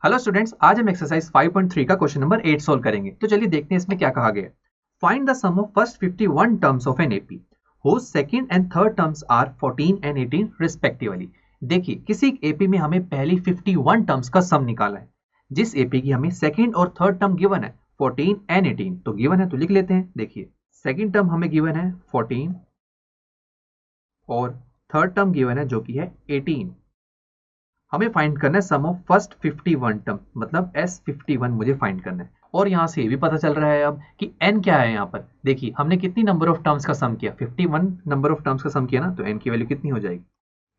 Hello students, आज हम exercise 5.3 का क्वेश्चन नंबर 8 सोल्व करेंगे। तो चलिए देखते हैं इसमें क्या कहा गया है। Find the sum of first 51 terms of an AP whose second and third terms are 14 and 18 respectively. देखिए किसी एपी में हमें पहली 51 टर्म्स का सम निकाला है। जिस एपी की हमें सेकंड और थर्ड टर्म गिवन है 14 एंड 18, तो गिवन है तो लिख लेते हैं। देखिए सेकंड टर्म हमें गिवन है 14 और थर्ड टर्म गिवन है जो कि है 18। हमें फाइंड करना है सम ऑफ फर्स्ट 51 टर्म, मतलब S51 मुझे फाइंड करना है। और यहां से ये भी पता चल रहा है अब कि n क्या है। यहाँ पर देखिए हमने कितनी नंबर ऑफ टर्म्स का सम किया, 51 नंबर ऑफ टर्म्स का सम किया ना, तो n की वैल्यू कितनी हो जाएगी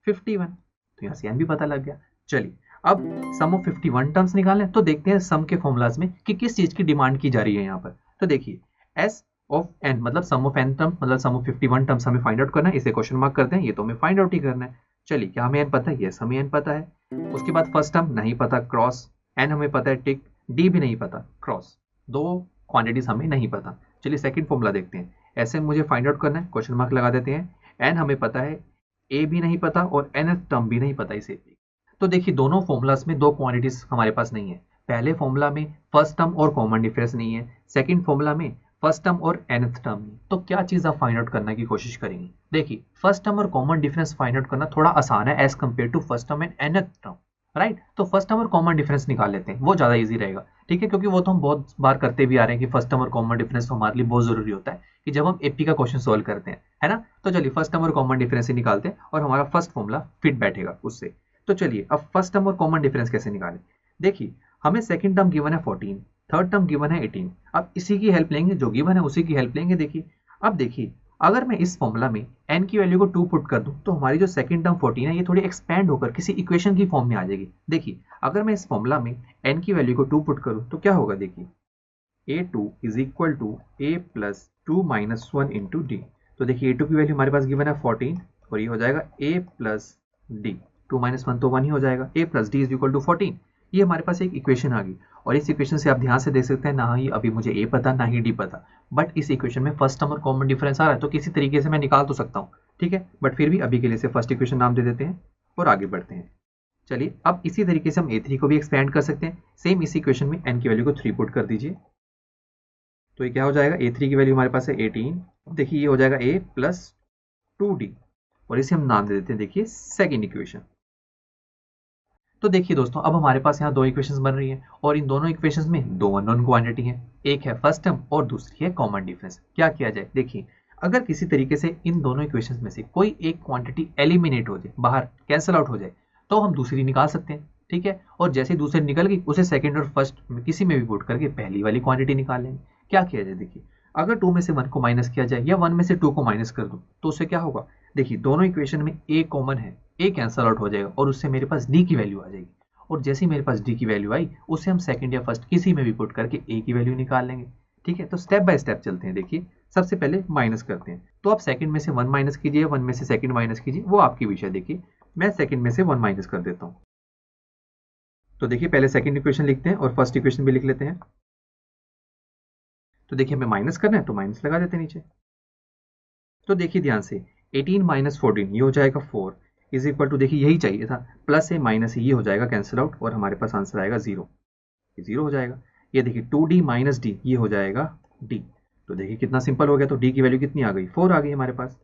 51। तो यहाँ से n भी पता लग गया। चलिए अब सम ऑफ 51 टर्म्स निकालने, तो देखते हैं सम के फॉर्मूलाज में कि किस चीज की डिमांड की जा रही है यहाँ पर। तो देखिए s ऑफ n मतलब सम ऑफ n टर्म मतलब सम ऑफ 51 टर्म्स हमें फाइंड आउट करना है। इसे क्वेश्चन मार्क करते हैं, ये तो हमें फाइंड आउट ही करना है। चलिए क्या हमें n पता है? यस हमें n पता है। उसके बाद फर्स्ट टर्म नहीं पता, क्रॉस। n हमें पता है, टिक। d भी नहीं पता, क्रॉस। दो क्वांटिटीज हमें नहीं पता। चलिए सेकंड फॉर्मूला देखते हैं। ऐसे मुझे फाइंड आउट करना है, क्वेश्चन मार्क लगा देते हैं। n हमें पता है, a भी नहीं पता और nth टर्म भी नहीं पता इसे। तो देखिए दोनों फॉर्मूलाज में दो क्वांटिटीज हमारे पास नहीं है। पहले फॉर्मूला में फर्स्ट टर्म और कॉमन डिफरेंस नहीं है, सेकंड फॉर्मूला में फर्स्ट टर्म और nth टर्म नहीं। तो क्या चीज आप फाइंड आउट करने की कोशिश करेंगे? देखिए फर्स्ट टर्म और कॉमन डिफरेंस फाइंड आउट करना थोड़ा आसान है as compare to first term and nth term, right. तो फर्स्ट टर्म और कॉमन डिफरेंस निकाल लेते हैं, वो ज्यादा इजी रहेगा। ठीक है, क्योंकि वो तो हम बहुत बार करते भी आ रहे हैं कि फर्स्ट टर्म और कॉमन डिफरेंस तो हमारे लिए बहुत जरूरी होता है कि जब हम एपी का क्वेश्चन सोल्व करते हैं, है ना। तो चलिए फर्स्ट टर्म और कॉमन डिफरेंस ही निकालते हैं और हमारा फर्स्ट फॉर्मूला फिट बैठेगा उससे। तो चलिए अब फर्स्ट टर्म और कॉमन डिफरेंस कैसे निकालें। देखिए हमें सेकंड टर्म गिवन है 14, थर्ड टर्म गिवन है 18। अब इसी की हेल्प लेंगे, जो गिवन है उसी की हेल्प लेंगे। देखिए अब देखिए अगर मैं इस फॉर्मूला में n की वैल्यू को 2 पुट कर दूं तो हमारी जो सेकंड टर्म 14 है ये थोड़ी एक्सपैंड होकर किसी इक्वेशन की फॉर्म में आ जाएगी। देखिए अगर मैं इस फॉर्मूला में n की वैल्यू को 2 पुट करूं तो क्या होगा। देखिए a2 is equal to a plus 2 minus 1 into d. तो देखिए a2 की वैल्यू हमारे पास गिवन है 14 और ये हो जाएगा a प्लस डी। 2 माइनस 1 तो 1 ही हो जाएगा। a plus d is equal to 14। ये हमारे पास एक इक्वेशन आ गई और इस इक्वेशन से आप ध्यान से देख सकते हैं ना ही अभी मुझे a पता ना ही d पता, बट इस इक्वेशन में फर्स्ट टर्म और कॉमन डिफरेंस आ रहा है तो किसी तरीके से मैं निकाल तो सकता हूँ। ठीक है, बट फिर भी अभी के लिए से फर्स्ट इक्वेशन नाम दे देते हैं और आगे बढ़ते हैं। चलिए अब इसी तरीके से हम a3 को भी एक्सपेंड कर सकते हैं। सेम इस इक्वेशन में n की वैल्यू को 3 पुट कर दीजिए तो ये क्या हो जाएगा, a3 की वैल्यू हमारे पास है 18। देखिए ये हो जाएगा a प्लस 2d और इसे हम नाम दे देते हैं, देखिए सेकेंड इक्वेशन। तो देखिए दोस्तों अब हमारे पास यहाँ दो इक्वेशंस बन रही हैं और इन दोनों इक्वेशंस में दो अननोन क्वांटिटी है, एक है फर्स्ट टर्म और दूसरी है कॉमन डिफरेंस। क्या किया जाए, देखिए अगर किसी तरीके से इन दोनों इक्वेशंस में से कोई एक क्वांटिटी एलिमिनेट हो जाए, बाहर कैंसिल आउट हो जाए, तो हम दूसरी निकाल सकते हैं। ठीक है, और जैसे ही दूसरी निकल गई उसे सेकंड और फर्स्ट में किसी में भी पुट करके पहली वाली क्वांटिटी निकाल लेंगे। क्या किया जाए, देखिए अगर 2 में से 1 को माइनस किया जाए या 1 में से 2 को माइनस कर दूं तो उससे क्या होगा। देखिए दोनों इक्वेशन में a कॉमन है, a कैंसिल आउट हो जाएगा और उससे मेरे पास d की वैल्यू आ जाएगी। और जैसे ही मेरे पास d की वैल्यू आई उसे हम सेकंड या फर्स्ट किसी में भी पुट करके a की वैल्यू निकाल लेंगे। ठीक है, तो स्टेप बाय स्टेप चलते हैं। देखिए सबसे पहले माइनस करते हैं, तो आप सेकंड में से 1 माइनस कीजिए, 1 में से सेकंड माइनस कीजिए, वो आपकी विषय। देखिए मैं सेकंड में से 1 माइनस कर देता हूँ। तो देखिए पहले सेकंड इक्वेशन लिखते हैं और फर्स्ट इक्वेशन भी लिख लेते हैं। तो देखिए हमें माइनस करना है तो माइनस लगा देते हैं नीचे। तो देखिए ध्यान से 18 माइनस 14 ये हो जाएगा 4 इज इक्वल टू, देखिए यही चाहिए था, प्लस है माइनस ये हो जाएगा कैंसिल आउट और हमारे पास आंसर आएगा 0। ये 0 हो जाएगा। ये देखिए 2d माइनस डी ये हो जाएगा d। तो देखिए कितना सिंपल हो गया। तो d की वैल्यू कितनी आ गई, 4 आ गई हमारे पास।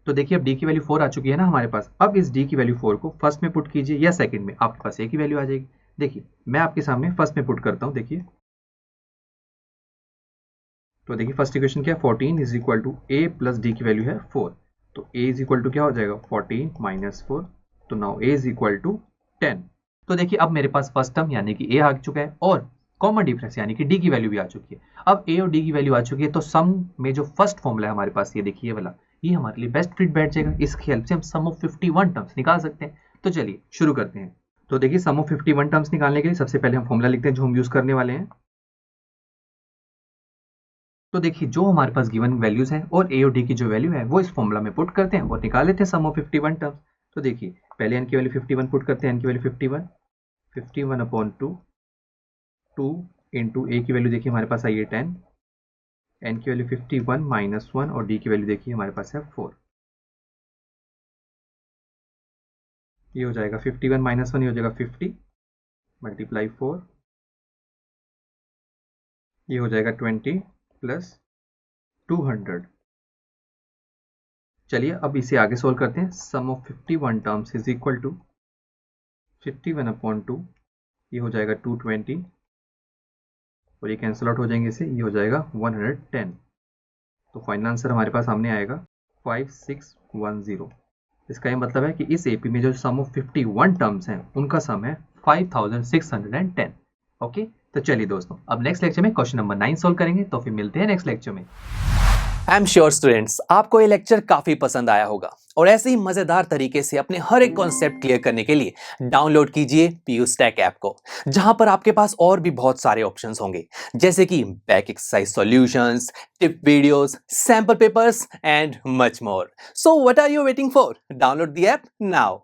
तो देखिए अब d की वैल्यू 4 आ चुकी है ना हमारे पास। अब इस d की वैल्यू 4 को फर्स्ट में पुट कीजिए या सेकंड में, आपके पास a की वैल्यू आ जाएगी। देखिए मैं आपके सामने फर्स्ट में पुट करता हूँ। देखिए तो देखिए फर्स्ट इक्वेशन क्या है, 14 is equal to a plus d की वैल्यू है 4। तो a इज इक्वल टू क्या हो जाएगा 14 माइनस 4। तो now a is equal to 10। तो देखिए अब मेरे पास फर्स्ट टर्म यानी कि a आ चुका है और कॉमन डिफरेंस यानी कि d की वैल्यू भी आ चुकी है। अब a और d की वैल्यू आ चुकी है तो सम में जो फर्स्ट फॉर्मूला है हमारे पास, ये देखिए वाला, ये हमारे लिए बेस्ट फिट बैठ जाएगा। इसकी हेल्प से हम सम ऑफ 51 टर्म्स निकाल सकते हैं। तो चलिए शुरू करते हैं। तो देखिए सम ऑफ 51 टर्म्स निकालने के लिए सबसे पहले हम फॉर्मूला लिखते हैं जो हम यूज करने वाले हैं। तो देखिए जो हमारे पास गिवन वैल्यूज हैं और ए और डी की जो वैल्यू है वो इस फॉर्मूला में पुट करते हैं और निकाल लेते हैं सम ऑफ 51 टर्म्स। तो देखिए पहले n की वैल्यू 51 पुट करते हैं। n की वैल्यू 51 अपॉन 2 इंटू ए की वैल्यू देखिए हमारे पास आई है 10, n की वैल्यू 51 माइनस 1 और d की वैल्यू देखिए हमारे पास है 4। ये हो जाएगा 51 माइनस 1 ये हो जाएगा 50 मल्टीप्लाई 4, ये हो जाएगा 20 प्लस 200। चलिए अब इसे आगे सोल्व करते हैं। Sum of 51 terms is equal to 51/2, ये हो जाएगा 220 और ये कैंसिल आउट हो जाएंगे इसे, ये हो जाएगा 110। तो फाइनल आंसर हमारे पास सामने आएगा 5610। इसका ये मतलब है कि इस एपी में जो सम ऑफ 51 टर्म्स हैं उनका सम है 5610। ओके, तो चलिए दोस्तों अब नेक्स्ट लेक्चर में क्वेश्चन नंबर 9 सोल्व करेंगे। तो फिर मिलते हैं नेक्स्ट लेक्चर में। आई एम श्योर स्टूडेंट्स आपको ये लेक्चर काफी पसंद आया होगा और ऐसे ही मजेदार तरीके से अपने हर एक कॉन्सेप्ट क्लियर करने के लिए डाउनलोड कीजिए PU Stack ऐप को, जहां पर आपके पास और भी बहुत सारे ऑप्शंस होंगे जैसे कि back exercise solutions, tip videos, sample papers and much more. So what are you waiting for? Download the app now.